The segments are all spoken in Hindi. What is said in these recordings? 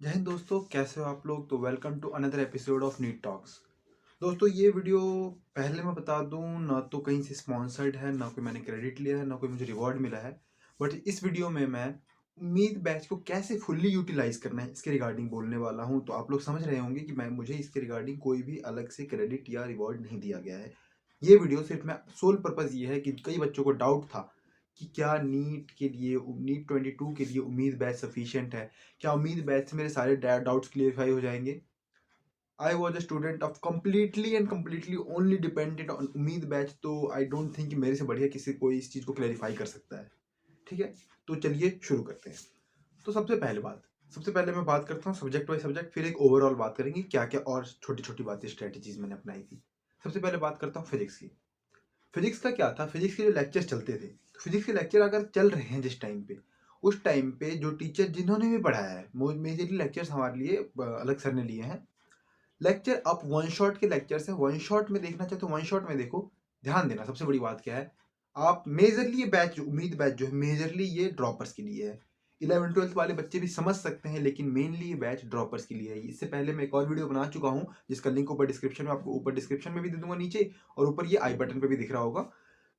जय हिंद दोस्तों, कैसे हो आप लोग। तो welcome to another episode of NEET talks. दोस्तों, ये वीडियो पहले मैं बता दूं, ना तो कहीं से स्पॉन्सर्ड है, ना कोई मैंने क्रेडिट लिया है, ना कोई मुझे रिवॉर्ड मिला है। बट इस वीडियो में मैं उम्मीद बैच को कैसे फुल्ली यूटिलाइज करना है इसके रिगार्डिंग बोलने वाला हूं। तो आप लोग समझ रहे होंगे कि मुझे इसके रिगार्डिंग कोई भी अलग से क्रेडिट या रिवॉर्ड नहीं दिया गया है। ये वीडियो सिर्फ मैं सोल पर्पज़ ये है कि कई बच्चों को डाउट था कि क्या नीट के लिए, नीट 22 के लिए उम्मीद बैच सफिशिएंट है। क्या उम्मीद बैच से मेरे सारे डाउट्स क्लियरफाई हो जाएंगे। I was a student of completely and completely only dependent on उम्मीद बैच। तो आई डोंट थिंक कि मेरे से बढ़िया किसी कोई इस चीज़ को क्लैरिफाई कर सकता है। ठीक है, तो चलिए शुरू करते हैं। तो सबसे पहले मैं बात करता हूँ सब्जेक्ट वाइज सब्जेक्ट, फिर एक ओवरऑल बात करेंगे क्या क्या और छोटी छोटी बातें स्ट्रेटेजीज मैंने अपनाई थी। सबसे पहले बात करता हूँ फिजिक्स की। फिजिक्स का क्या था, फिजिक्स के जो लेक्चर्स चलते थे, तो फिजिक्स के लेक्चर अगर चल रहे हैं जिस टाइम पे, उस टाइम पे जो टीचर जिन्होंने भी पढ़ाया है, मेजरली लेक्चर्स हमारे लिए अलग सर ने लिए हैं। लेक्चर आप वन शॉट के लेक्चर्स हैं, वन शॉट में देखना चाहे तो वन शॉट में देखो। ध्यान देना, सबसे बड़ी बात क्या है, आप मेजरली ये बैच उम्मीद बैच जो है मेजरली ये ड्रॉपर्स के लिए है। 11 12 वाले बच्चे भी समझ सकते हैं, लेकिन मेनली ये बैच ड्रॉपर्स के लिए है। इससे पहले मैं एक और वीडियो बना चुका हूँ जिसका लिंक ऊपर डिस्क्रिप्शन में, आपको ऊपर डिस्क्रिप्शन में भी दे दूंगा नीचे, और ऊपर ये आई बटन पे भी दिख रहा होगा।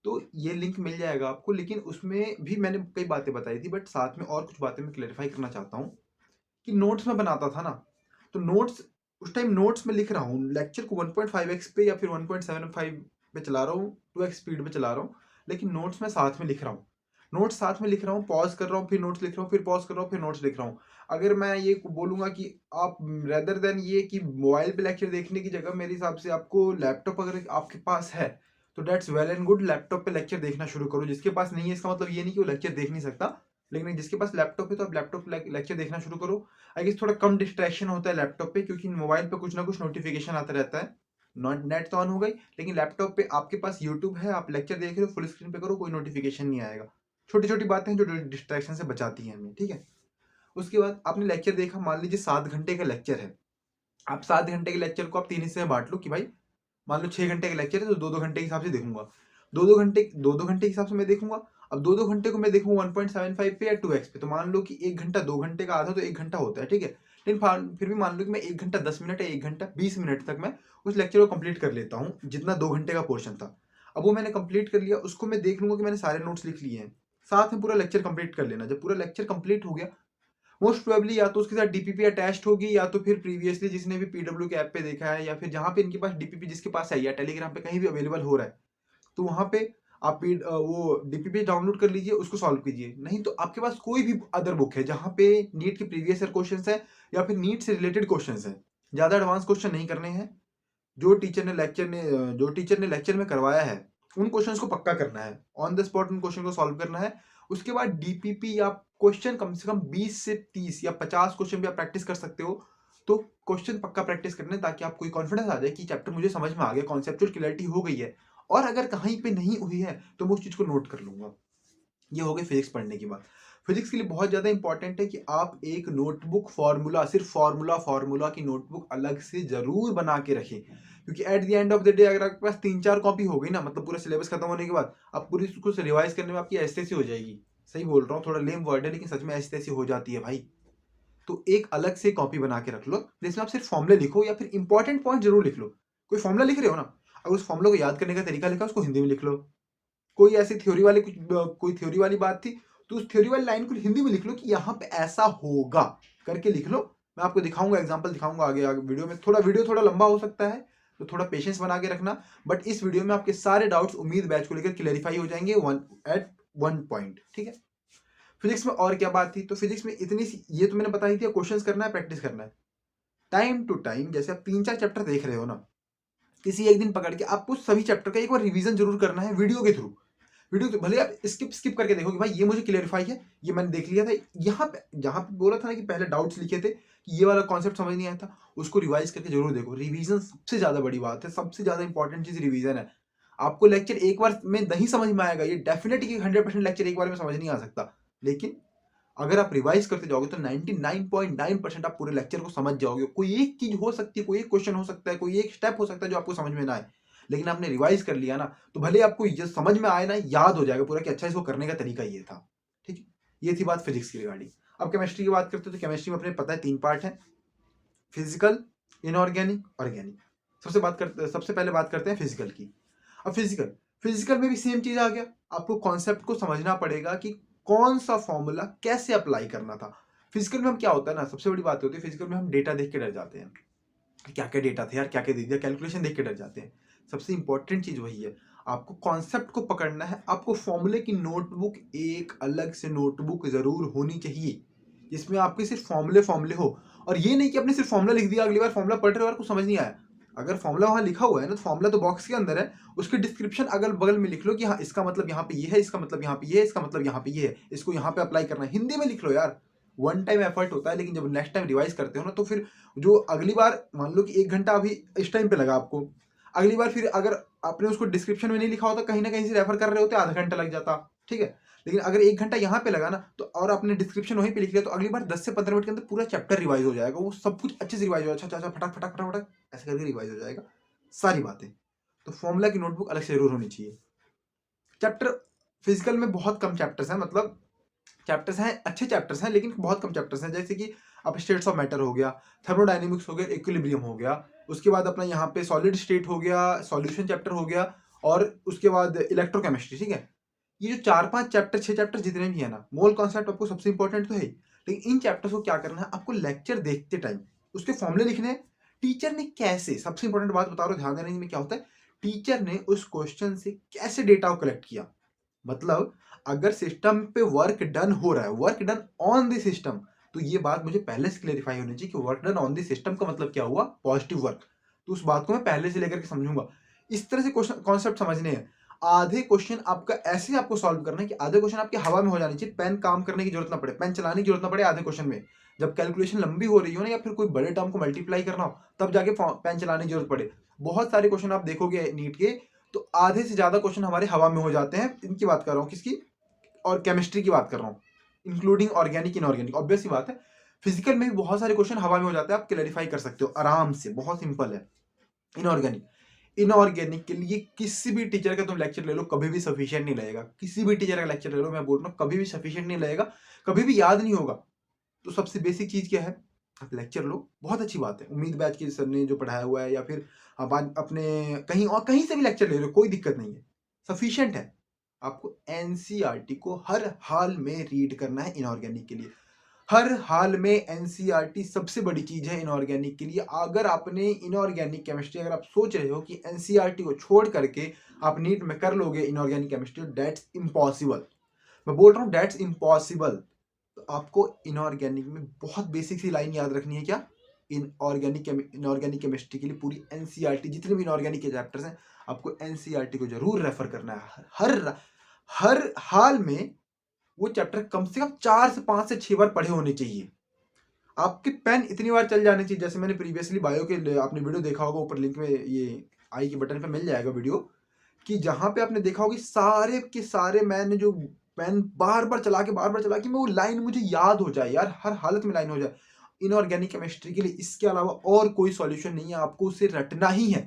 तो ये लिंक मिल जाएगा आपको। लेकिन उसमें भी मैंने कई बातें बताई थी, बट साथ में और कुछ बातें मैं क्लेरिफाई करना चाहता हूँ कि नोट्स में बनाता था ना, तो नोट्स उस टाइम नोट्स में लिख रहा हूँ, लेक्चर को 1.5x पे या फिर 1.75 पे चला रहा हूँ, 2x स्पीड पे चला रहा हूँ, लेकिन नोट्स में साथ में लिख रहा हूँ। नोट्स साथ में लिख रहा हूँ, पॉज कर रहा हूँ, फिर नोट्स लिख रहा हूँ, फिर पॉज कर रहा हूँ, फिर नोट्स लिख रहा हूँ। अगर मैं ये बोलूंगा कि आप रेदर देन ये कि मोबाइल पे लेक्चर देखने की जगह, मेरे हिसाब से आपको लैपटॉप अगर आपके पास है तो that's well and good, laptop पे लेक्चर देखना शुरू करो। जिसके पास नहीं है इसका मतलब ये नहीं कि वो लेक्चर देख नहीं सकता, लेकिन जिसके पास लैपटॉप है तो आप लैपटॉप लेक्चर देखना शुरू करो। आई गेस थोड़ा कम डिस्ट्रैक्शन होता है लैपटॉप पे, क्योंकि मोबाइल पे कुछ ना कुछ नोटिफिकेशन आता रहता है। नॉट नेट तो ऑन हो गई, लेकिन लैपटॉप पे आपके पास यूट्यूब है, आप लेक्चर देख रहे हो, फुल स्क्रीन पे करो, कोई नोटिफिकेशन नहीं आएगा। छोटी छोटी बातें हैं जो डिस्ट्रैक्शन से बचाती हैं हमें। ठीक है, उसके बाद आपने लेक्चर देखा, मान लीजिए 7 घंटे का लेक्चर है। आप 7 घंटे के लेक्चर को आप 3 हिस्से में बांट लो कि भाई मान लो 6 घंटे का लेक्चर है तो 2 2 घंटे के हिसाब से देखूंगा। 2 2 घंटे के हिसाब से मैं देखूंगा। अब 2 2 घंटे को मैं देखूंगा 1.75 पे या 2x पे, तो मान लो कि 1 घंटा 2 घंटे का आधा तो 1 घंटा होता है। ठीक है, लेकिन फिर भी मान लो कि मैं 1 घंटा 10 मिनट या 1 घंटा 20 मिनट तक मैं उस लेक्चर को कंप्लीट कर लेता हूँ, जितना 2 घंटे का पोर्शन था। अब वो मैंने कंप्लीट कर लिया, उसको मैं देख लूंगा कि मैंने सारे नोट्स लिख लिए हैं। साथ में पूरा लेक्चर कंप्लीट कर लेना। जब पूरा लेक्चर कंप्लीट हो गया, मोस्ट प्रोबेबली या तो उसके साथ डीपीपी अटैच्ड होगी, या तो फिर प्रीवियसली जिसने भी पीडब्ल्यू के ऐप पे देखा है, या फिर जहां पे इनके पास डीपीपी जिसके पास है या टेलीग्राम पे कहीं भी अवेलेबल हो रहा है, तो वहां पे आप वो डीपीपी डाउनलोड कर लीजिए, उसको सॉल्व कीजिए। नहीं तो आपके पास कोई भी अदर बुक है जहां पे नीट के प्रीवियस ईयर क्वेश्चंस है या फिर नीट से रिलेटेड क्वेश्चंस है। ज्यादा एडवांस क्वेश्चन नहीं करने हैं। जो टीचर ने लेक्चर में करवाया है उन क्वेश्चंस को पक्का करना है, ऑन द स्पॉट उन क्वेश्चन को सॉल्व करना है। उसके बाद डीपीपी या क्वेश्चन कम से कम 20 से 30 या 50 क्वेश्चन भी आप प्रैक्टिस कर सकते हो। तो क्वेश्चन पक्का प्रैक्टिस करने, ताकि आपको कॉन्फिडेंस आ जाए कि चैप्टर मुझे समझ में आ गया, कॉन्सेप्चुअल क्लैरिटी हो गई है, और अगर कहीं पे नहीं हुई है तो मैं उस चीज को नोट कर लूंगा। ये हो गई फिजिक्स पढ़ने की बात। फिजिक्स के लिए बहुत ज़्यादा इंपॉर्टेंट है कि आप एक नोटबुक फार्मूला, सिर्फ फार्मूला की नोटबुक अलग से जरूर बना के रखें, क्योंकि at the end of the day अगर आपके पास 3 4 कॉपी हो गई ना, मतलब पूरा सिलेबस खत्म होने के बाद आप पूरी उसको रिवाइज करने में आपकी ऐसी तैसी हो जाएगी। सही बोल रहा हूँ, थोड़ा लेम वर्ड है, लेकिन सच में ऐसी तैसी हो जाती है भाई। तो एक अलग से कॉपी बना के रख लो, जिसमें आप सिर्फ फॉर्मूले लिखो या फिर इंपॉर्टेंट पॉइंट जरूर लिख लो। कोई फॉर्मूला लिख रहे हो ना, अगर उस फॉर्मूला को याद करने का तरीका लिखा उसको हिंदी में लिख लो। कोई ऐसी थ्योरी वाली कोई थ्योरी वाली बात थी, तो उस थ्योरी वाली लाइन को हिंदी में लिख लो कि यहाँ पे ऐसा होगा, करके लिख लो। मैं आपको दिखाऊंगा, एग्जांपल दिखाऊंगा आगे आगे वीडियो में। वीडियो थोड़ा लंबा हो सकता है, तो थोड़ा पेशेंस बना के रखना। बट इस वीडियो में आपके सारे डाउट्स उम्मीद बैच को लेकर क्लेरिफाई हो जाएंगे एट वन पॉइंट। ठीक है, फिजिक्स में और क्या बात थी, तो फिजिक्स में इतनी सी ये तो मैंने बताई थी, क्वेश्चंस करना है, प्रैक्टिस करना है टाइम टू टाइम। जैसे आप 3 4 चैप्टर देख रहे हो ना, किसी एक दिन पकड़ के आपको सभी चैप्टर का एक बार रिवीजन जरूर करना है वीडियो के थ्रू। वीडियो तो भले आप स्किप स्किप करके देखो कि भाई ये मुझे क्लियरिफाई है, ये मैंने देख लिया था। यहाँ पे जहां पे बोला था ना कि पहले डाउट्स लिखे थे कि ये वाला कॉन्सेप्ट समझ नहीं आया था, उसको रिवाइज करके जरूर देखो। रिवीजन सबसे ज्यादा बड़ी बात है, सबसे ज्यादा इंपॉर्टेंट चीज रिवीजन है। आपको लेक्चर एक बार में नहीं समझ में आएगा, ये डेफिनेटली 100% लेक्चर एक बार में समझ नहीं आ सकता, लेकिन अगर आप रिवाइज करते जाओगे तो 99.9% आप पूरे लेक्चर को समझ जाओगे। कोई एक चीज हो सकती है, कोई एक क्वेश्चन हो सकता है, कोई एक स्टेप हो सकता है जो आपको समझ में ना आए, लेकिन आपने रिवाइज कर लिया ना, तो भले आपको ये समझ में आए ना, याद हो जाएगा पूरा कि अच्छा इसको करने का तरीका ये था। ठीक है, ये थी बात फिजिक्स की रिगार्डिंग। अब केमिस्ट्री की बात करते हैं तो केमिस्ट्री में अपने पता है 3 पार्ट है, फिजिकल, इनऑर्गेनिक, ऑर्गेनिक। सबसे पहले बात करते हैं फिजिकल की। अब फिजिकल में भी सेम चीज आ गया, आपको कॉन्सेप्ट को समझना पड़ेगा कि कौन सा फॉर्मूला कैसे अप्लाई करना था। फिजिकल में हम क्या होता है ना, सबसे बड़ी बात होती है फिजिकल में हम डेटा देख के डर जाते हैं, क्या क्या डेटा थे यार, क्या क्या दे दिया, कैलकुलेशन देख के डर जाते हैं। सबसे इंपॉर्टेंट चीज वही है, आपको कॉन्सेप्ट को पकड़ना है। आपको फॉर्मूले की नोटबुक, एक अलग से नोटबुक जरूर होनी चाहिए जिसमें आपके सिर्फ फॉर्मूले हो। और ये नहीं कि आपने सिर्फ फॉर्मूला लिख दिया, अगली बार फॉर्मूला पढ़ रहे हो और कुछ समझ नहीं आया। अगर फॉर्मूला वहां लिखा हुआ है ना, तो फॉर्मूला तो बॉक्स के अंदर है, उसकी डिस्क्रिप्शन अगल बगल में लिख लो कि हाँ इसका मतलब यहाँ पे ये है, इसका मतलब यहाँ पे ये है, इसका मतलब यहाँ पे ये है, इसको यहाँ पे अप्लाई करना है, हिंदी में लिख लो यार। वन टाइम एफर्ट होता है, लेकिन जब नेक्स्ट टाइम रिवाइज करते हो ना, तो फिर जो अगली बार मान लो कि 1 घंटा अभी इस टाइम पे लगा आपको, अगली बार फिर अगर आपने उसको डिस्क्रिप्शन में नहीं लिखा होता, कहीं ना कहीं से रेफर कर रहे होते, आधा घंटा लग जाता, ठीक है। लेकिन अगर 1 घंटा यहाँ पे लगा ना, तो और आपने डिस्क्रिप्शन वहीं पे लिख लिया, तो अगली बार 10 से 15 मिनट के अंदर पूरा चैप्टर रिवाइज हो जाएगा, वो सब कुछ अच्छे से रिवाइज हो जाएगा, अच्छा फटाक फटाक फटाक फटाक ऐसे करके रिवाइज हो जाएगा सारी बातें। तो फॉर्मूला की नोटबुक अलग से जरूर होनी चाहिए। चैप्टर फिजिकल में बहुत कम चैप्टर्स हैं, मतलब चैप्टर्स हैं, अच्छे चैप्टर्स हैं, लेकिन बहुत कम चैप्टर्स हैं। जैसे कि अब स्टेट्स ऑफ मैटर हो गया, थर्मोडायनेमिक्स हो गया, इक्विलिब्रियम हो गया, उसके बाद अपना यहाँ पे सॉलिड स्टेट हो गया, सॉल्यूशन चैप्टर हो गया, और उसके बाद इलेक्ट्रोकेमिस्ट्री, ठीक है। ये जो 4-5 चैप्टर 6 चैप्टर जितने भी है ना, मोल कॉन्सेप्ट आपको सबसे इंपॉर्टेंट तो है, लेकिन इन चैप्टर्स को क्या करना है, आपको लेक्चर देखते टाइम उसके फॉर्मूले लिखने हैं। टीचर ने कैसे, सबसे इंपॉर्टेंट बात बता रहा हूँ, ध्यान देने में क्या होता है, टीचर ने उस क्वेश्चन से कैसे डेटा को कलेक्ट किया। मतलब अगर सिस्टम पे वर्क डन हो रहा है, work done on the system, तो ये बात मुझे पहले से क्लेरिफाई होनी चाहिए कि work done on the system का मतलब क्या हुआ, पॉजिटिव वर्क। तो उस बात को मैं पहले से लेकर के समझूंगा। इस तरह से क्वेश्चन कॉन्सेप्ट समझने हैं। आधे क्वेश्चन आपका ऐसे आपको सॉल्व करना है कि आधे क्वेश्चन आपके हवा में हो जानी चाहिए, पेन काम करने की जरूरत ना पड़े, पेन चलाने की जरूरत ना पड़े आधे क्वेश्चन में। जब कैलकुलेशन लंबी हो रही हो ना, या फिर कोई बड़े टर्म को मल्टीप्लाई करना हो, तब जाके पेन चलाने की जरूरत पड़े। बहुत सारे क्वेश्चन आप देखोगे नीट के, तो आधे से ज्यादा क्वेश्चन हमारे हवा में हो जाते हैं। इनकी बात कर रहा हूँ, किसकी, और केमिस्ट्री की बात कर रहा हूँ, इंक्लूडिंग ऑर्गेनिक इनऑर्गेनिक। ऑब्वियस सी बात है, फिजिकल में भी बहुत सारे क्वेश्चन हवा में हो जाते हैं, आप क्लैरिफाई कर सकते हो आराम से, बहुत सिंपल है। इनऑर्गेनिक के लिए किसी भी टीचर का तुम लेक्चर ले लो, कभी भी सफिशिएंट नहीं लगेगा। किसी भी टीचर का लेक्चर ले लो, मैं बोल रहा हूँ, कभी भी सफिशिएंट नहीं लगेगा, कभी भी याद नहीं होगा। तो सबसे बेसिक चीज क्या है, आप लेक्चर लो, बहुत अच्छी बात है। उम्मीद बैच के सर ने जो पढ़ाया हुआ है, या फिर आप अपने कहीं और कहीं से भी लेक्चर ले लो, कोई दिक्कत नहीं है, सफिशिएंट है। आपको एनसीईआरटी को हर हाल में रीड करना है इनऑर्गेनिक के लिए। हर हाल में एनसीईआरटी सबसे बड़ी चीज है इनऑर्गेनिक के लिए। अगर आपने इनऑर्गेनिक केमिस्ट्री, अगर आप सोच रहे हो कि एनसीईआरटी को छोड़ करके आप नीट में कर लोगे इनऑर्गेनिक केमिस्ट्री, दैट्स इम्पॉसिबल। मैं बोल रहा हूँ दैट्स इम्पॉसिबल। तो आपको इनऑर्गेनिक में बहुत बेसिक सी लाइन याद रखनी है, क्या, इनऑर्गेनिक केमिस्ट्री के लिए पूरी एनसीईआरटी, जितने भी इनऑर्गेनिक के चैप्टर्स हैं, आपको एनसीईआरटी को जरूर रेफर करना है। हर हर हाल में वो चैप्टर कम से कम 4 से 5 से 6 बार पढ़े होने चाहिए। आपके पेन इतनी बार चल जाने चाहिए, जैसे मैंने प्रीवियसली बायो के आपने वीडियो देखा होगा, ऊपर लिंक में ये आई के बटन पे मिल जाएगा वीडियो, कि जहां पे आपने देखा होगा सारे के सारे मैंने जो पेन बार बार चला के मैं वो लाइन मुझे याद हो जाए यार, हर हालत में लाइन हो जाए। इनऑर्गेनिक केमिस्ट्री के लिए इसके अलावा और कोई सॉल्यूशन नहीं है, आपको उसे रटना ही है,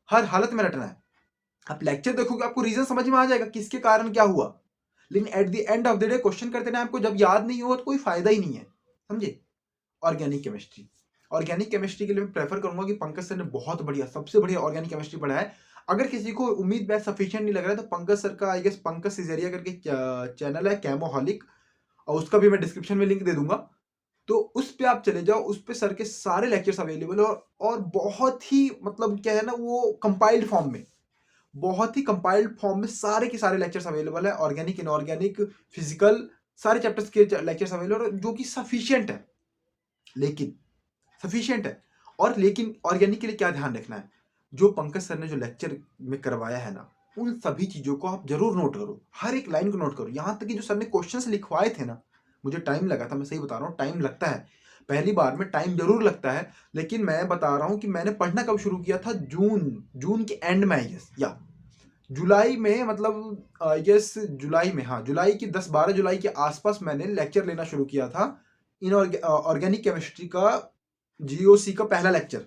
हर हालत में रटना है। आप लेक्चर देखोगे, आपको रीजन समझ में आ जाएगा किसके कारण क्या हुआ, लेकिन at the end of the day question करते टाइम आपको जब याद नहीं हो, तो कोई फायदा ही नहीं है, समझे। ऑर्गेनिक केमिस्ट्री के लिए मैं प्रेफर करूंगा कि पंकज सर ने बहुत बढ़िया, सबसे बढ़िया ऑर्गेनिक केमिस्ट्री पढ़ा है। अगर किसी को उम्मीद बैच सफिशिएंट नहीं लग रहा है, तो पंकज सर का, आई गेस पंकज सिजेरिया करके चैनल है, कैमोहॉलिक, और उसका भी मैं डिस्क्रिप्शन में लिंक दे दूंगा। तो उस पे आप चले जाओ, उस पे सर के सारे लेक्चर्स अवेलेबल है, और बहुत ही मतलब क्या है ना, वो कंपाइल्ड फॉर्म में, बहुत ही कंपाइल्ड फॉर्म में सारे के सारे लेक्चर्स अवेलेबल है, ऑर्गेनिक इनऑर्गेनिक फिजिकल, सारे चैप्टर्स के लेक्चर्स अवेलेबल है, जो कि सफिशिएंट है। लेकिन सफिशिएंट है, और लेकिन ऑर्गेनिक के लिए क्या ध्यान रखना है, जो पंकज सर ने जो लेक्चर में करवाया है ना, उन सभी चीजों को आप जरूर नोट करो, हर एक लाइन को नोट करो। यहां तक कि जो सर ने क्वेश्चंस लिखवाए थे ना, मुझे टाइम लगा था, मैं सही बता रहा हूँ, टाइम लगता है, पहली बार में टाइम जरूर लगता है, लेकिन मैं बता रहा हूँ कि मैंने पढ़ना कब शुरू किया था, जून के एंड में, आई गेस, या जुलाई में, मतलब आई गेस जुलाई में, हाँ जुलाई की 10-12 जुलाई के आसपास मैंने लेक्चर लेना शुरू किया था इन ऑर्गेनिक केमिस्ट्री का, जीओसी का पहला लेक्चर,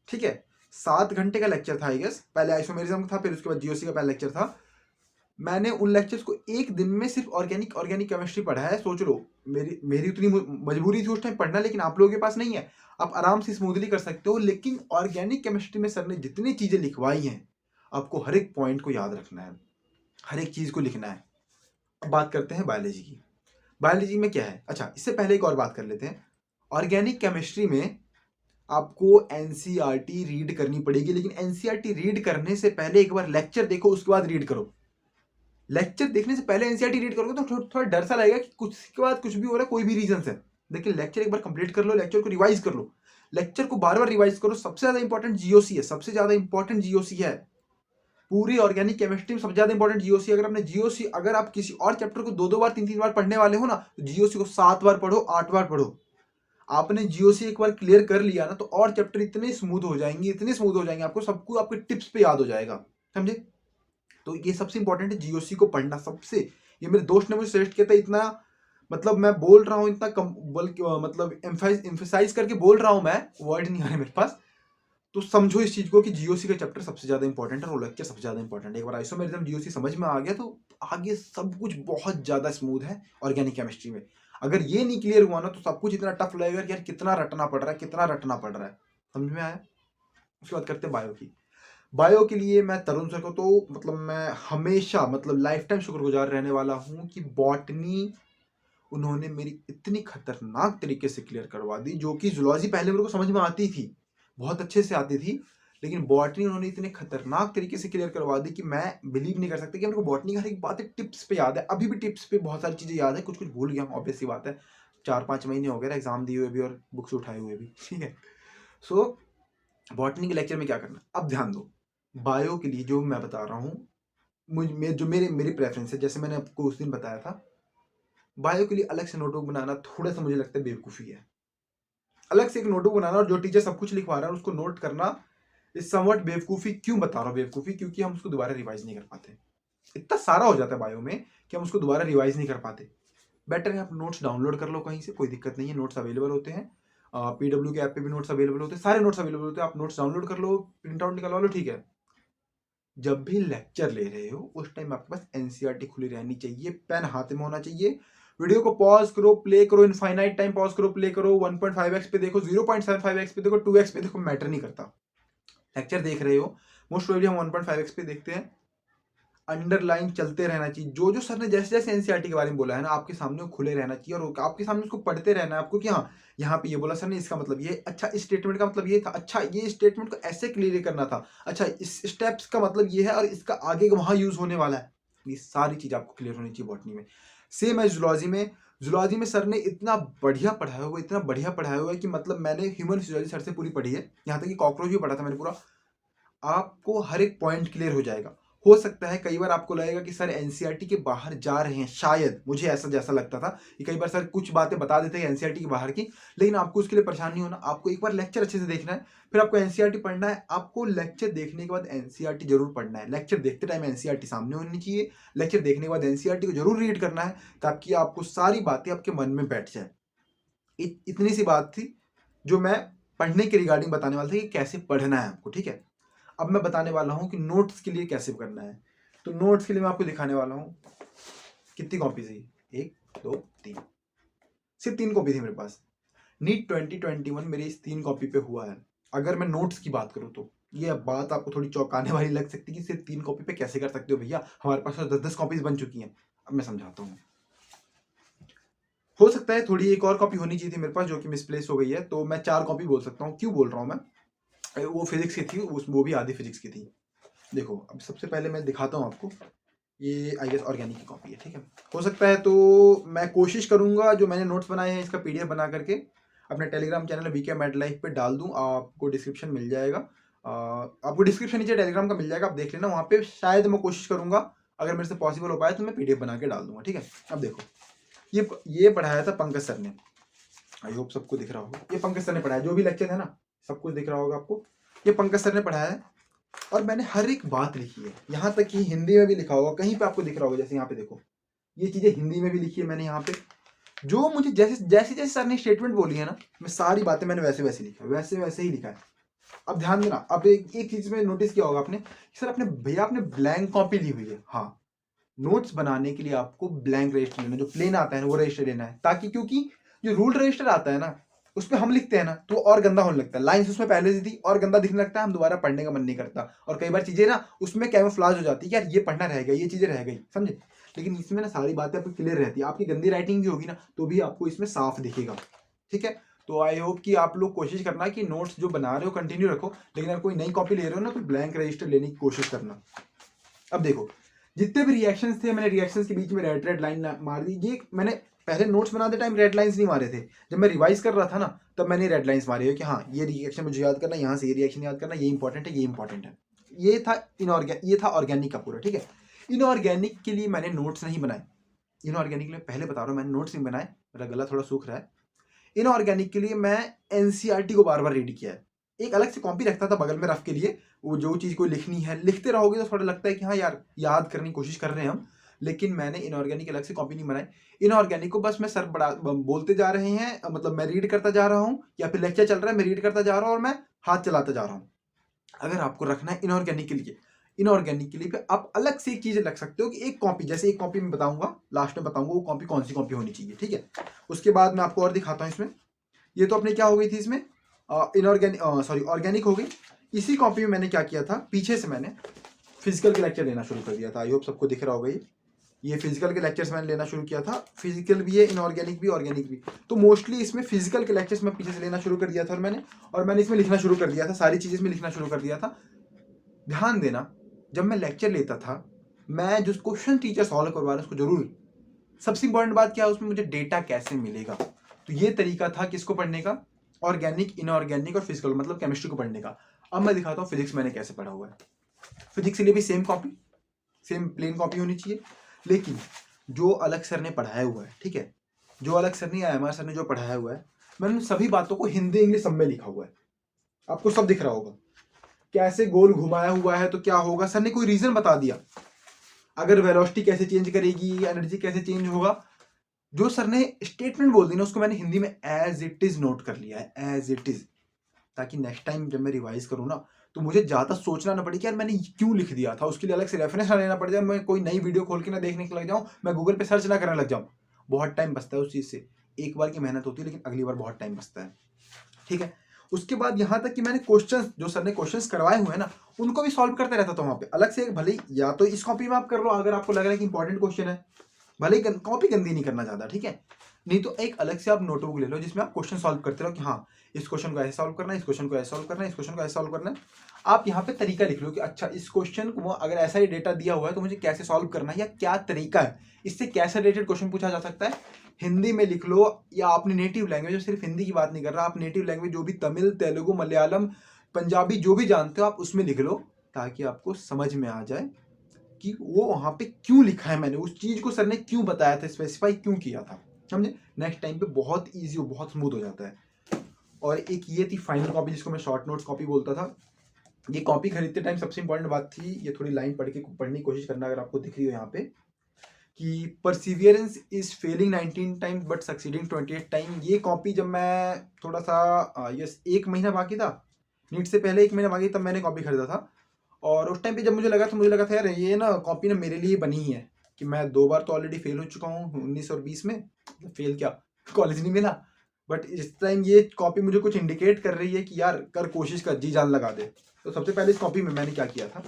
ठीक है। 7 घंटे का लेक्चर था, आई गेस, पहले आइसोमेरिज्म था, फिर उसके बाद जीओसी का पहला लेक्चर था। मैंने उन लेक्चर्स को एक दिन में सिर्फ ऑर्गेनिक केमिस्ट्री पढ़ा है। सोच लो, मेरी उतनी मजबूरी थी उस टाइम पढ़ना, लेकिन आप लोगों के पास नहीं है, आप आराम से स्मूथली कर सकते हो। लेकिन ऑर्गेनिक केमिस्ट्री में सर ने जितनी चीजें लिखवाई हैं, आपको हर एक पॉइंट को याद रखना है, हर एक चीज को लिखना है। अब बात करते हैं बायोलॉजी की। बायोलॉजी में क्या है, अच्छा इससे पहले एक और बात कर लेते हैं। ऑर्गेनिक केमिस्ट्री में आपको एनसीईआरटी रीड करनी पड़ेगी, लेकिन एनसीईआरटी रीड करने से पहले एक बार लेक्चर देखो, उसके बाद रीड करो। लेक्चर देखने से पहले एनसीईआरटी रीड करोगे तो थोड़ा डर सा लगेगा कि कुछ के बाद कुछ भी हो रहा है, कोई भी रीजन से। लेकिन लेक्चर एक बार कंप्लीट कर लो, लेक्चर को रिवाइज कर लो, लेक्चर को बार बार रिवाइज करो। सबसे ज्यादा इंपॉर्टेंट जीओसी है, सबसे ज्यादा इंपॉर्टेंट जीओसी है पूरी ऑर्गेनिक केमिस्ट्री में। सबसे ज्यादा इंपॉर्टेंट जीओसी। अगर आप किसी और चैप्टर को 2-2 बार 3-3 बार पढ़ने वाले हो ना, तो जीओसी को 7 बार पढ़ो, 8 बार पढ़ो। आपने जीओसी एक बार क्लियर कर लिया ना, तो और चैप्टर इतने स्मूथ हो जाएंगे, इतने स्मूथ हो जाएंगे, आपको सब कुछ आपके टिप्स पे याद हो जाएगा, समझे। तो ये सबसे इंपॉर्टेंट है, जीओसी को पढ़ना सबसे। ये मेरे दोस्त ने मुझे सजेस्ट किया था, इतना मतलब मैं बोल रहा हूँ, इतना कम बल्कि मतलब एम्फेसाइज करके बोल रहा हूँ, मैं वर्ड नहीं आ रहे मेरे पास। तो समझो इस चीज को कि जीओसी का चैप्टर सबसे ज्यादा इंपॉर्टेंट है और लेक्चर सबसे ज्यादा इंपॉर्टेंट है। एक बार आइसोमेरिज्म जीओसी समझ में आ गया तो आगे सब कुछ बहुत ज्यादा स्मूथ है ऑर्गेनिक केमिस्ट्री में। अगर ये नहीं क्लियर हुआ ना, तो सब कुछ इतना टफ लगेगा कि यार कितना रटना पड़ रहा है, कितना रटना पड़ रहा है। समझ में आया। उसके बाद करते हैं बायो की। बायो के लिए मैं तरुण सर को तो मतलब मैं हमेशा मतलब लाइफ टाइम शुक्रगुजार रहने वाला हूँ कि बॉटनी उन्होंने मेरी इतनी खतरनाक तरीके से क्लियर करवा दी, जो कि जूलॉजी पहले मेरे को समझ में आती थी, बहुत अच्छे से आती थी, लेकिन बॉटनी उन्होंने इतने खतरनाक तरीके से क्लियर करवा दी कि मैं बिलीव नहीं कर सकता कि मेरे को बॉटनी की हर एक बात टिप्स पे याद है। अभी भी टिप्स पे बहुत सारी चीजें याद है, कुछ कुछ भूल गया हूँ, ऑब्वियस सी बात है। 4-5 महीने हो गए एग्जाम दिए हुए भी और बुक्स उठाए हुए भी, ठीक है। सो बॉटनी के लेक्चर में क्या करना, अब ध्यान दो। बायो के लिए जो मैं बता रहा हूँ, जो मेरी प्रेफरेंस है, जैसे मैंने आपको उस दिन बताया था, बायो के लिए अलग से नोटबुक बनाना थोड़ा सा मुझे लगता है बेवकूफ़ी है। अलग से एक नोटबुक बनाना और जो टीचर सब कुछ लिखवा रहा है उसको नोट करना इस समवट बेवकूफ़ी। क्यों बता रहा हूँ बेवकूफ़ी, क्योंकि हम उसको दोबारा रिवाइज नहीं कर पाते। इतना सारा हो जाता है बायो में कि हम उसको दोबारा रिवाइज नहीं कर पाते। बेटर है आप नोट्स डाउनलोड कर लो कहीं से, कोई दिक्कत नहीं है, नोट्स अवेलेबल होते हैं। पीडब्ल्यू के ऐप पे भी नोट्स अवेलेबल होते हैं, सारे नोट्स अवेलेबल होते हैं। आप नोट्स डाउनलोड कर लो, प्रिंट आउट निकलवा लो, ठीक है। जब भी लेक्चर ले रहे हो उस टाइम आपके पास एनसीईआरटी खुली रहनी चाहिए, पेन हाथ में होना चाहिए। वीडियो को पॉज करो, प्ले करो, इनफाइनाइट टाइम पॉज करो, प्ले करो। 1.5x पे देखो, 0.75x पे देखो, 2x पे देखो, मैटर नहीं करता। लेक्चर देख रहे हो, मोस्ट प्रोबेबली हम 1.5x पे देखते हैं। अंडरलाइन चलते रहना चाहिए, जो जो सर ने जैसे जैसे एनसीईआरटी के बारे में बोला है ना, आपके सामने वो खुले रहना चाहिए और आपके सामने उसको पढ़ते रहना है आपको कि हाँ यहाँ पे ये बोला सर ने, इसका मतलब ये, अच्छा इस स्टेटमेंट का मतलब ये था, अच्छा ये स्टेटमेंट को ऐसे क्लियर करना था, अच्छा इस स्टेप्स का मतलब ये है और इसका आगे वहां यूज होने वाला है। ये सारी चीज आपको क्लियर होनी चाहिए बॉटनी में। सेम है जूलॉजी में सर ने इतना बढ़िया पढ़ाया हुआ, इतना बढ़िया पढ़ाया हुआ है कि मतलब मैंने ह्यूमन फिजियोलॉजी सर से पूरी पढ़ी है, यहाँ तक कि कॉकरोच भी पढ़ा था मैंने पूरा। आपको हर एक पॉइंट क्लियर हो जाएगा। हो सकता है कई बार आपको लगेगा कि सर एनसीईआरटी के बाहर जा रहे हैं, शायद मुझे ऐसा जैसा लगता था कि कई बार सर कुछ बातें बता देते हैं एनसीईआरटी के बाहर की, लेकिन आपको उसके लिए परेशान नहीं होना। आपको एक बार लेक्चर अच्छे से देखना है, फिर आपको एनसीईआरटी पढ़ना है। आपको लेक्चर देखने के बाद एनसीईआरटी जरूर पढ़ना है। लेक्चर देखते टाइम एनसीईआरटी सामने होनी चाहिए, लेक्चर देखने के बाद एनसीईआरटी को जरूर रीड करना है, ताकि आपको सारी बातें आपके मन में बैठ जाए। इतनी सी बात थी जो मैं पढ़ने के रिगार्डिंग बताने वाला था कि कैसे पढ़ना है आपको, ठीक है। अब मैं बताने वाला हूँ कि नोट्स के लिए कैसे करना है। तो नोट्स के लिए मैं आपको दिखाने वाला हूँ कितनी कॉपीज है। 1 2 3, सिर्फ 3 कॉपी थी मेरे पास। नीट 2021 मेरी इस 3 कॉपी पे हुआ है। अगर मैं नोट्स की बात करूँ तो ये बात आपको थोड़ी चौंकाने वाली लग सकती है कि सिर्फ 3 कॉपी पे कैसे कर सकते हो भैया, हमारे पास तो 10-10 कॉपीज बन चुकी हैं। अब मैं समझाता हूँ। हो सकता है थोड़ी एक और कॉपी होनी चाहिए थी मेरे पास, जो कि मिसप्लेस हो गई है, तो मैं 4 कॉपी बोल सकता हूँ। क्यों बोल रहा हूँ मैं, वो फिजिक्स की थी, वो भी आधी फिजिक्स की थी। देखो अब सबसे पहले मैं दिखाता हूँ आपको, ये आई गेस ऑर्गेनिक की कॉपी है, ठीक है। हो सकता है तो मैं कोशिश करूंगा जो मैंने नोट्स बनाए हैं इसका पीडीएफ बना करके अपने Telegram channel VK med life पे डाल दूं। आपको डिस्क्रिप्शन मिल जाएगा, आपको डिस्क्रिप्शन नीचे टेलीग्राम का मिल जाएगा, आप देख लेना वहाँ पे। शायद मैं कोशिश करूंगा, अगर मेरे से पॉसिबल हो पाए तो मैं पीडीएफ बना के डाल दूंगा, ठीक है। अब देखो, ये पढ़ाया था पंकज सर ने, आई होप सबको दिख रहा होगा। ये पंकज सर ने पढ़ाया, जो भी लेक्चर है ना सब कुछ दिख रहा होगा आपको। ये पंकज सर ने पढ़ाया है और मैंने हर एक बात लिखी है, यहाँ तक कि हिंदी में भी लिखा होगा, कहीं पे आपको दिख रहा होगा। जैसे यहाँ पे देखो, ये चीजें हिंदी में भी लिखी है मैंने यहाँ पे। जो मुझे जैसे जैसे जैसे सर ने स्टेटमेंट बोली है ना, मैं सारी बातें मैंने वैसे वैसे लिखा है, वैसे वैसे ही लिखा है। अब ध्यान देना, अब एक चीज में नोटिस किया होगा आपने, सर अपने भैया आपने ब्लैंक कॉपी ली हुई है। हाँ, नोट्स बनाने के लिए आपको ब्लैंक रजिस्टर लेना, जो प्लेन आता है ना वो रजिस्टर लेना है, ताकि क्योंकि जो रूल रजिस्टर आता है ना उस पर हम लिखते हैं ना तो और गंदा होने लगता है, लाइंस उसमें पहले से थी और गंदा दिखने लगता है, हम दोबारा पढ़ने का मन नहीं करता, और कई बार चीजें ना उसमें कैमोफ्लेज हो जाती है कि यार ये पढ़ना रह गया, ये चीजें रह गई, समझे। लेकिन इसमें ना सारी बातें आपकी क्लियर रहती है, आपकी गंदी राइटिंग भी होगी ना तो भी आपको इसमें साफ दिखेगा, ठीक है। तो आई होप कि आप लोग कोशिश करना कि नोट्स जो बना रहे हो कंटिन्यू रखो, लेकिन अगर कोई नई कॉपी ले रहे हो ना तो ब्लैंक रजिस्टर लेने की कोशिश करना। अब देखो जितने भी रिएक्शंस थे, मैंने रिएक्शंस के बीच में रेड लाइन मार दी, ये मैंने पहले नोट्स बनाते टाइम रेड लाइंस नहीं मारे थे, जब मैं रिवाइज कर रहा था ना तब मैंने रेड लाइंस मारी है कि हाँ ये रिएक्शन मुझे याद करना, यहाँ से ये रिएक्शन याद करना, ये इंपॉर्टेंट है, ये इंपॉर्टेंट है। ये था ऑर्गेनिक का पूरा, ठीक है। इनऑर्गेनिक के लिए मैंने नोट्स नहीं बनाए, इनऑर्गेनिक के लिए पहले बता रहा हूँ मैंने नोट्स नहीं बनाए, मेरा गला थोड़ा सूख रहा है। इनऑर्गेनिक के लिए मैं एनसीईआरटी को बार बार रीड किया है, एक अलग से कॉपी रखता था बगल में रख के लिए, वो जो चीज़ कोई लिखनी है लिखते रहोगे तो थोड़ा लगता है कि हाँ यार याद करने की कोशिश कर रहे हैं हम, लेकिन मैंने इनऑर्गेनिक अलग से कॉपी नहीं बनाई। इनऑर्गेनिक को बस मैं सर बड़ा बोलते जा रहे हैं, मतलब मैं रीड करता जा रहा हूँ, या फिर लेक्चर चल रहा है मैं रीड करता जा रहा हूँ और मैं हाथ चलाता जा रहा हूँ। अगर आपको रखना है इनऑर्गेनिक के लिए, इनऑर्गेनिक के लिए फिर आप अलग से एक चीज़ रख सकते हो कि एक कॉपी, जैसे एक कॉपी में बताऊंगा, लास्ट में बताऊंगा वो कॉपी कौन सी कॉपी होनी चाहिए, ठीक है। उसके बाद मैं आपको और दिखाता हूँ इसमें, ये तो अपने क्या हो गई थी इसमें इनऑर्गेनिक, सॉरी ऑर्गेनिक हो गई। इसी कॉपी में मैंने क्या किया था, पीछे से मैंने फिजिकल के लेक्चर लेना शुरू कर दिया था, आई होप सबको दिख रहा होगा ये फिजिकल के लेक्चर्स मैंने लेना शुरू किया था, फिजिकल भी है, इनऑर्गेनिक भी, ऑर्गेनिक भी। तो मोस्टली इसमें फिजिकल के लेक्चर्स मैं पीछे से लेना शुरू कर दिया था, और मैंने इसमें लिखना शुरू कर दिया था, सारी चीज़ें इसमें लिखना शुरू कर दिया था। ध्यान देना, जब मैं लेक्चर लेता था मैं जो क्वेश्चन टीचर सॉल्व करवा रहे हैं उसको जरूर, सबसे इंपॉर्टेंट बात क्या है उसमें मुझे डेटा कैसे मिलेगा, तो ये तरीका था किसको पढ़ने का, ऑर्गेनिक, इनऑर्गेनिक और फिजिकल, मतलब केमिस्ट्री को पढ़ने का। अब मैं दिखाता हूँ फिजिक्स मैंने कैसे पढ़ा हुआ है। फिजिक्स के लिए भी same copy, same plain copy होनी चाहिए, लेकिन जो अलग सर ने पढ़ाया हुआ है, ठीक है, जो अलग सर ने या एमआर सर ने जो पढ़ाया हुआ है, मैंने उन सभी बातों को हिंदी इंग्लिश सब में लिखा हुआ है, आपको सब दिख रहा होगा, कैसे गोल घुमाया हुआ है तो क्या होगा, सर ने कोई रीजन बता दिया, अगर वेलोसिटी कैसे चेंज करेगी, एनर्जी कैसे चेंज होगा, जो सर ने स्टेटमेंट बोल दी ना उसको मैंने हिंदी में एज इट इज नोट कर लिया है, एज इट इज, ताकि नेक्स्ट टाइम जब मैं रिवाइज करूँ ना तो मुझे ज़्यादा सोचना ना पड़े कि यार मैंने क्यों लिख दिया था, उसके लिए अलग से रेफरेंस ना लेना पड़ जाए, मैं कोई नई वीडियो खोल के ना देखने लग जाऊँ, मैं गूगल पे सर्च ना करने लग जाऊँ, बहुत टाइम बचता है उस चीज़ से, एक बार की मेहनत होती है लेकिन अगली बार बहुत टाइम बचता है, ठीक है। उसके बाद यहाँ तक कि मैंने क्वेश्चंस, जो सर ने क्वेश्चंस करवाए हुए हैं ना उनको भी सॉल्व करते रहता था वहाँ पे अलग से, भले या तो इस कॉपी में आप कर लो अगर आपको लग रहा है कि इंपॉर्टेंट क्वेश्चन है, भले ही कॉपी गंदी नहीं करना ज़्यादा, ठीक है, नहीं तो एक अलग से आप नोटबुक ले लो जिसमें आप क्वेश्चन सॉल्व करते रहो कि हाँ इस क्वेश्चन को ऐसे सॉल्व करना है, इस क्वेश्चन को ऐसे सॉल्व करना है, इस क्वेश्चन को ऐसे सॉल्व करना है। आप यहाँ पे तरीका लिख लो कि अच्छा इस क्वेश्चन को अगर ऐसा ही डेटा दिया हुआ है तो मुझे कैसे सॉल्व करना है या क्या तरीका है, इससे कैसे रिलेटेड क्वेश्चन पूछा जा सकता है, हिंदी में लिख लो, या अपनी नेटिव लैंग्वेज, सिर्फ हिंदी की बात नहीं कर रहा, आप नेटिव लैंग्वेज जो भी तमिल, तेलुगु, मलयालम, पंजाबी जो भी जानते हो आप उसमें लिख लो, ताकि आपको समझ में आ जाए कि वो वहाँ पे क्यों लिखा है, मैंने उस चीज़ को सर ने क्यों बताया था, स्पेसिफाई क्यों किया था, समझे। नेक्स्ट टाइम पे बहुत ईजी, बहुत स्मूथ हो जाता है। और एक ये थी फाइनल कॉपी जिसको मैं शॉर्ट नोट्स कॉपी बोलता था, ये कॉपी खरीदते टाइम सबसे इंपॉर्टेंट बात थी, ये थोड़ी लाइन पढ़ के पढ़ने की कोशिश करना अगर आपको दिख रही हो यहाँ पे, कि perseverance is failing 19 times but succeeding 28 time. ये कॉपी जब मैं थोड़ा सा यस एक महीना बाकी था, नीट से पहले एक महीना बाकी तब मैंने कॉपी खरीदा था, और उस टाइम पे जब मुझे लगा था यार ये ना कॉपी ना मेरे लिए बनी ही है, कि मैं 2 बार तो ऑलरेडी फेल हो चुका हूँ 19 और 20 में, फेल क्या कॉलेज नहीं मिला, बट इस टाइम ये कॉपी मुझे कुछ इंडिकेट कर रही है कि यार कर, कोशिश कर, जी जान लगा दे। तो सबसे पहले इस कॉपी में मैंने क्या किया था,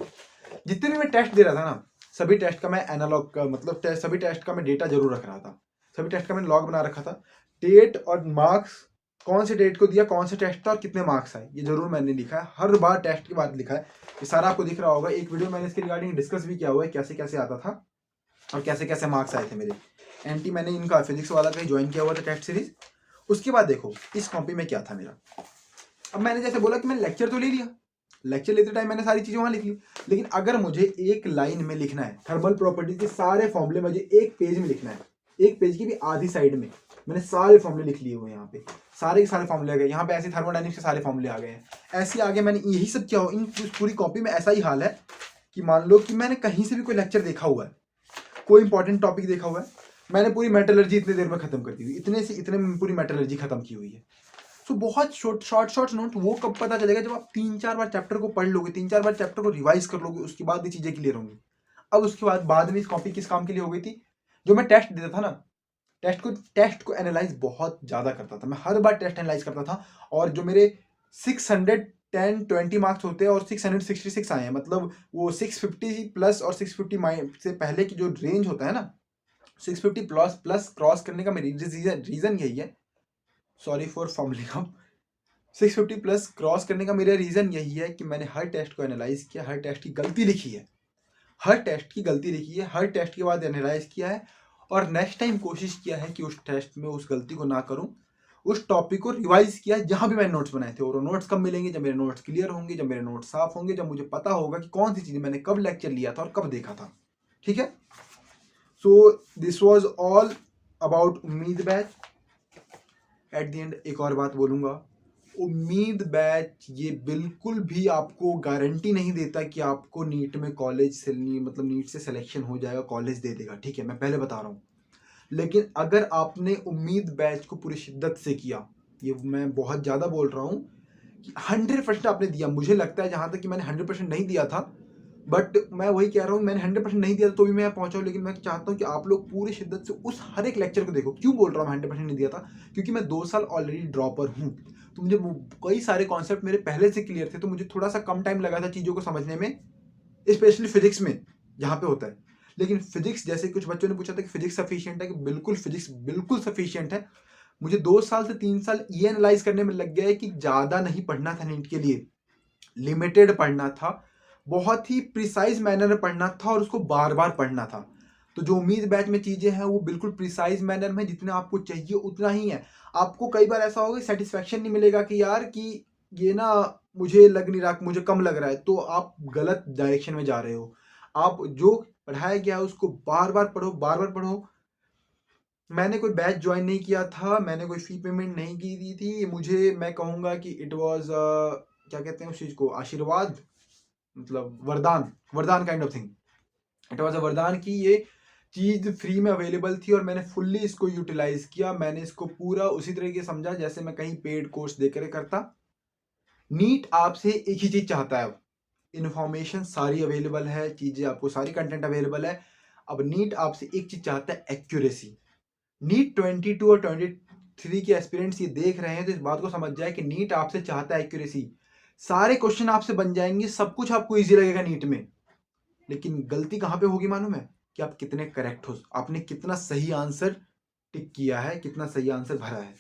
जितने भी मैं टेस्ट दे रहा था ना सभी टेस्ट का मैं एनालॉग का मतलब सभी टेस्ट का मैं डेटा जरूर रख रहा था, सभी टेस्ट का मैंने लॉग बना रखा था, डेट और मार्क्स, कौन से डेट को दिया, कौन से टेस्ट था और कितने मार्क्स आए, ये जरूर मैंने लिखा है, हर बार टेस्ट के बाद लिखा है, ये सारा आपको दिख रहा होगा। एक वीडियो मैंने इसके रिगार्डिंग डिस्कस भी किया हुआ है, कैसे कैसे आता था और कैसे कैसे मार्क्स आए थे मेरे। एनटी मैंने इनका फिजिक्स वाला का ही ज्वाइन किया हुआ था टेस्ट सीरीज। उसके बाद देखो इस कॉपी में क्या था मेरा, अब मैंने जैसे बोला कि मैंने लेक्चर तो ले लिया, लेक्चर लेते टाइम मैंने सारी चीजें वहां लिख ली, लेकिन अगर मुझे एक लाइन में लिखना है थर्मल प्रॉपर्टीज के सारे फॉर्मूले मुझे एक पेज में लिखना है, एक पेज की भी आधी साइड में मैंने सारे फॉर्मूले लिख लिए हुए, यहाँ पे सारे के सारे फॉर्मूले आ गए, यहाँ पे ऐसे थर्मोडायनेमिक्स के सारे फॉर्मूले आ गए हैं, ऐसे आगे मैंने यही सब किया हो। इन पूरी कॉपी में ऐसा ही हाल है कि मान लो कि मैंने कहीं से भी कोई लेक्चर देखा हुआ है, कोई इंपॉर्टेंट टॉपिक देखा हुआ है, मैंने पूरी मेटलर्जी इतने देर में खत्म कर दी हुई, इतने से इतने में पूरी मेटलर्जी खत्म की हुई है। तो बहुत शॉर्ट नोट वो कब पता चलेगा, जब आप 3-4 बार चैप्टर को पढ़ लोगे, 3-4 बार चैप्टर को रिवाइज कर लोगे, उसके बाद ये चीजें क्लियर होंगी। अब उसके बाद में इस कॉपी किस काम के लिए हो गई थी, जो मैं टेस्ट देता था ना, टेस्ट को एनालाइज बहुत ज़्यादा करता था मैं, हर बार टेस्ट एनालाइज करता था। और जो मेरे 610-20 मार्क्स होते हैं और 666 आए हैं, मतलब वो 650 प्लस और 650 से पहले की जो रेंज होता है ना, 650 प्लस क्रॉस करने का मेरी रीज़न यही है, सॉरी फॉर फॉर्मलिंग अप, 650 प्लस क्रॉस करने का मेरा रीज़न यही है कि मैंने हर टेस्ट को एनालाइज किया, हर टेस्ट की गलती लिखी है, हर टेस्ट के बाद एनालाइज किया है, और नेक्स्ट टाइम कोशिश किया है कि उस टेस्ट में उस गलती को ना करूं, उस टॉपिक को रिवाइज किया जहां भी मैंने नोट्स बनाए थे। और वो नोट्स कब मिलेंगे, जब मेरे नोट्स क्लियर होंगे, जब मेरे नोट्स साफ होंगे, जब मुझे पता होगा कि कौन सी चीज़ें मैंने कब लेक्चर लिया था और कब देखा था। ठीक है, so this was all about उम्मीद बैच। एट द एंड एक और बात बोलूँगा, उम्मीद बैच ये बिल्कुल भी आपको गारंटी नहीं देता कि आपको नीट में कॉलेज से मतलब नीट से सिलेक्शन हो जाएगा, कॉलेज दे देगा, ठीक है, मैं पहले बता रहा हूँ। लेकिन अगर आपने उम्मीद बैच को पूरी शिद्दत से किया, ये मैं बहुत ज़्यादा बोल रहा हूँ कि 100% आपने दिया, मुझे लगता है जहाँ तक कि मैंने 100% नहीं दिया था, बट मैं वही कह रहा हूँ, मैंने 100% नहीं दिया था तो भी मैं यहाँ पहुँचा हूँ। लेकिन मैं चाहता हूँ कि आप लोग पूरी शिद्दत से उस हर एक लेक्चर को देखो। क्यों बोल रहा हूँ 100% नहीं दिया था, क्योंकि मैं 2 साल ऑलरेडी ड्रॉपर हूँ, तो मुझे कई सारे कॉन्सेप्ट मेरे पहले से क्लियर थे, तो मुझे थोड़ा सा कम टाइम लगा था चीज़ों को समझने में, स्पेशली फिजिक्स में यहाँ पे होता है। लेकिन फिजिक्स, जैसे कुछ बच्चों ने पूछा था कि फिजिक्स सफिशिएंट है, कि बिल्कुल फिजिक्स बिल्कुल सफिशिएंट है। मुझे 2 साल से 3 साल ये एनालाइज करने में लग गया है कि ज़्यादा नहीं पढ़ना था नीट के लिए, लिमिटेड पढ़ना था, बहुत ही प्रिसाइज मैनर में पढ़ना था और उसको बार बार पढ़ना था। तो जो उम्मीद बैच में चीज़ें हैं वो बिल्कुल प्रिसाइज मैनर में जितना आपको चाहिए उतना ही है। आपको कई बार ऐसा होगा सेटिस्फैक्शन नहीं मिलेगा कि यार कि ये ना मुझे लग नहीं रहा, मुझे कम लग रहा है, तो आप गलत डायरेक्शन में जा रहे हो। आप जो पढ़ाया गया है उसको बार बार पढ़ो, बार बार पढ़ो। मैंने कोई बैच ज्वाइन नहीं किया था, मैंने कोई फी पेमेंट नहीं की दी थी, मुझे मैं कहूँगा कि इट वॉज क्या कहते हैं उस चीज़ को, आशीर्वाद, मतलब वरदान kind of thing. It was a वरदान की ये चीज़ फ्री में अवेलेबल थी और मैंने फुल्ली इसको यूटिलाइज किया। मैंने इसको पूरा उसी तरीके समझा जैसे मैं कहीं पेड कोर्स देकर करता। नीट आपसे एक ही चीज़ चाहता है, अब इन्फॉर्मेशन सारी अवेलेबल है, चीज़ें आपको सारी कंटेंट अवेलेबल है। अब नीट आपसे एक चीज़ चाहता है, एक्यूरेसी। नीट 22 और 23 के एस्पिरेंट्स ये देख रहे हैं तो इस बात को समझ जाए कि नीट आपसे चाहता है एक्यूरेसी। सारे क्वेश्चन आपसे बन जाएंगे, सब कुछ आपको इजी लगेगा नीट में, लेकिन गलती कहाँ पे होगी मालूम है, कि आप कितने करेक्ट हो, आपने कितना सही आंसर टिक किया है, कितना सही आंसर भरा है।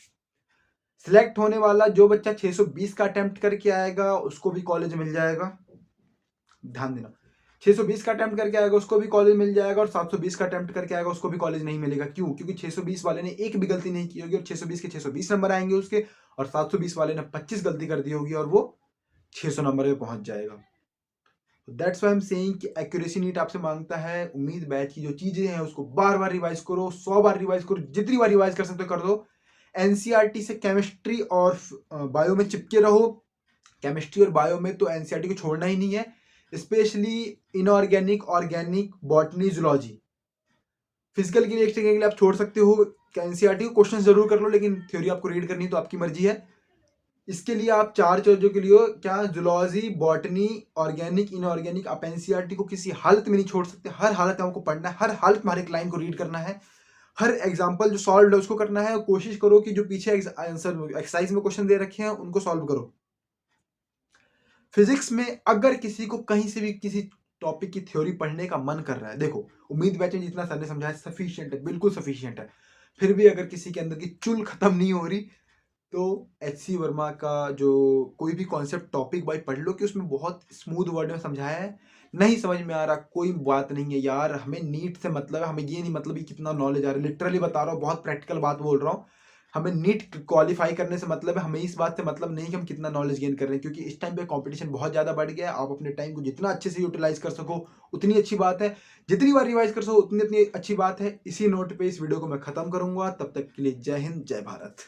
सिलेक्ट होने वाला जो बच्चा 620 का अटेम्प्ट करके आएगा उसको भी कॉलेज मिल जाएगा, ध्यान देना, 620 का अटेम्प्ट करके आएगा उसको भी कॉलेज मिल जाएगा, और 720 का अटेम्प्ट करके आएगा उसको भी कॉलेज नहीं मिलेगा। क्यों? क्योंकि 620 वाले ने एक भी गलती नहीं की होगी और 620 के 620 नंबर आएंगे उसके, और 720 वाले ने 25 गलती कर दी होगी और वो 600 नंबर पे पहुंच जाएगा। That's why I am saying कि एक्यूरेसी नीट आपसे मांगता है। उम्मीद बैच की जो चीजें हैं उसको बार बार रिवाइज करो, 100 बार रिवाइज करो, जितनी बार रिवाइज कर सकते हो कर दो। एनसीईआरटी से केमिस्ट्री और बायो में चिपके रहो। केमिस्ट्री और बायो में तो एनसीईआरटी को छोड़ना ही नहीं है, specially inorganic, organic, botany, zoology. Physical के लिए एक्स्ट्रा के लिए आप छोड़ सकते हो एनसीईआरटी को, क्वेश्चन जरूर कर लो, लेकिन थ्योरी आपको रीड करनी तो आपकी मर्जी है। इसके लिए आप 4 चीजों के लिए क्या, जूलॉजी, बॉटनी, ऑर्गेनिक, इनऑर्गेनिक, आप एनसीईआरटी को किसी हालत में नहीं छोड़ सकते। हर हालत में आपको पढ़ना है, हर हालत में हर एक लाइन को रीड करना है, हर एग्जाम्पल जो सॉल्व है उसको करना है। कोशिश करो कि जो पीछे आंसर एक्सरसाइज में क्वेश्चन दे रखे हैं उनको सॉल्व करो। फिजिक्स में अगर किसी को कहीं से भी किसी टॉपिक की थ्योरी पढ़ने का मन कर रहा है, देखो उम्मीद बैच में जितना सर ने समझाया सफिशिएंट है, बिल्कुल सफिशिएंट है, फिर भी अगर किसी के अंदर की चुल खत्म नहीं हो रही तो HC वर्मा का जो कोई भी कॉन्सेप्ट टॉपिक भाई पढ़ लो, कि उसमें बहुत स्मूथ वर्ड में समझाया है। नहीं समझ में आ रहा, कोई बात नहीं है यार, हमें नीट से मतलब है, हमें ये नहीं मतलब कि कितना नॉलेज आ रहा है, लिटरली बता रहा हूँ, बहुत प्रैक्टिकल बात बोल रहा हूँ। हमें नीट क्वालिफाई करने से मतलब है, हमें इस बात से मतलब नहीं कि हम कितना नॉलेज गेन कर रहे हैं, क्योंकि इस टाइम पे कंपटीशन बहुत ज़्यादा बढ़ गया है। आप अपने टाइम को जितना अच्छे से यूटिलाइज कर सको उतनी अच्छी बात है, जितनी बार रिवाइज कर सको उतनी अच्छी बात है। इसी नोट पे इस वीडियो को मैं खत्म करूंगा, तब तक के लिए जय हिंद, जय भारत।